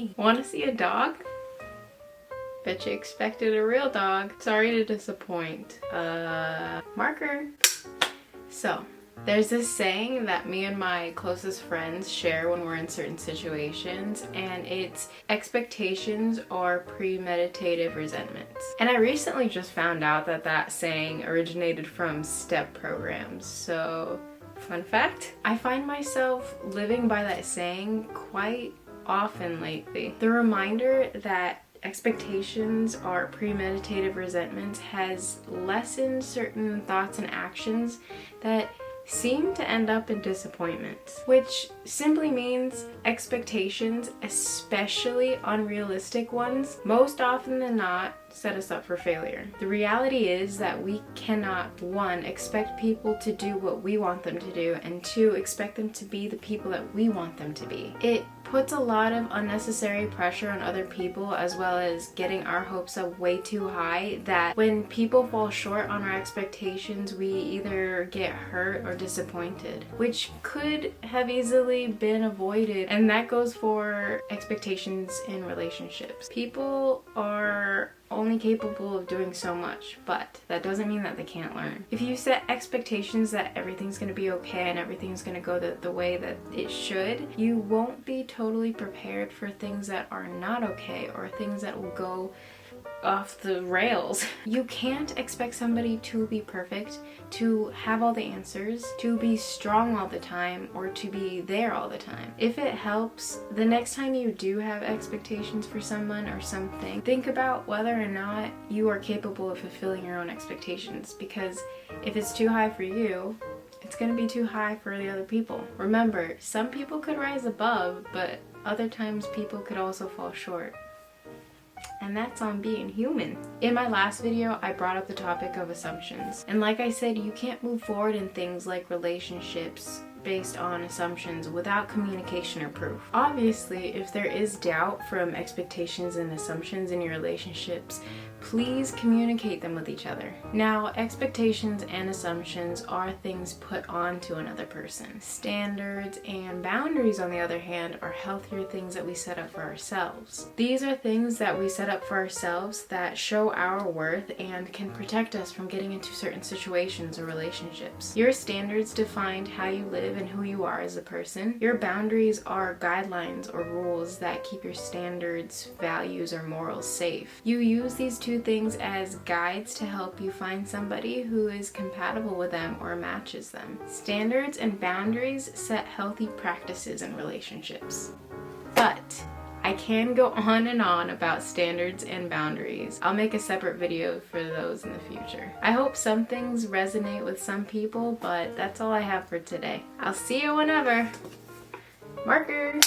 Hey, wanna see a dog? Bet you expected a real dog. Sorry to disappoint. Marker. So, there's this saying that me and my closest friends share when we're in certain situations, and it's expectations or premeditated resentments. And I recently just found out that that saying originated from STEP programs. So, fun fact, I find myself living by that saying quite often lately. The reminder that expectations or premeditated resentments has lessened certain thoughts and actions that seem to end up in disappointments, which simply means expectations, especially unrealistic ones, most often than not set us up for failure. The reality is that we cannot, one, expect people to do what we want them to do, and two, expect them to be the people that we want them to be. It puts a lot of unnecessary pressure on other people, as well as getting our hopes up way too high, that when people fall short on our expectations, we either get hurt or disappointed, which could have easily been avoided. And that goes for expectations in relationships. People are only capable of doing so much, but that doesn't mean that they can't learn. If you set expectations that everything's going to be okay and everything's going to go the way that it should, you won't be totally prepared for things that are not okay or things that will go off the rails. You can't expect somebody to be perfect, to have all the answers, to be strong all the time, or to be there all the time. If it helps, the next time you do have expectations for someone or something, think about whether or not you are capable of fulfilling your own expectations, because if it's too high for you, it's going to be too high for the other people. Remember, some people could rise above, but other times people could also fall short. And that's on being human. In my last video, I brought up the topic of assumptions. And like I said, you can't move forward in things like relationships based on assumptions without communication or proof. Obviously, if there is doubt from expectations and assumptions in your relationships, please communicate them with each other. Now, expectations and assumptions are things put onto another person. Standards and boundaries, on the other hand, are healthier things that we set up for ourselves. These are things that we set up for ourselves that show our worth and can protect us from getting into certain situations or relationships. Your standards define how you live and who you are as a person. Your boundaries are guidelines or rules that keep your standards, values, or morals safe. You use these two things as guides to help you find somebody who is compatible with them or matches them. Standards and boundaries set healthy practices in relationships. But I can go on and on about standards and boundaries. I'll make a separate video for those in the future. I hope some things resonate with some people, but that's all I have for today. I'll see you whenever. Marker!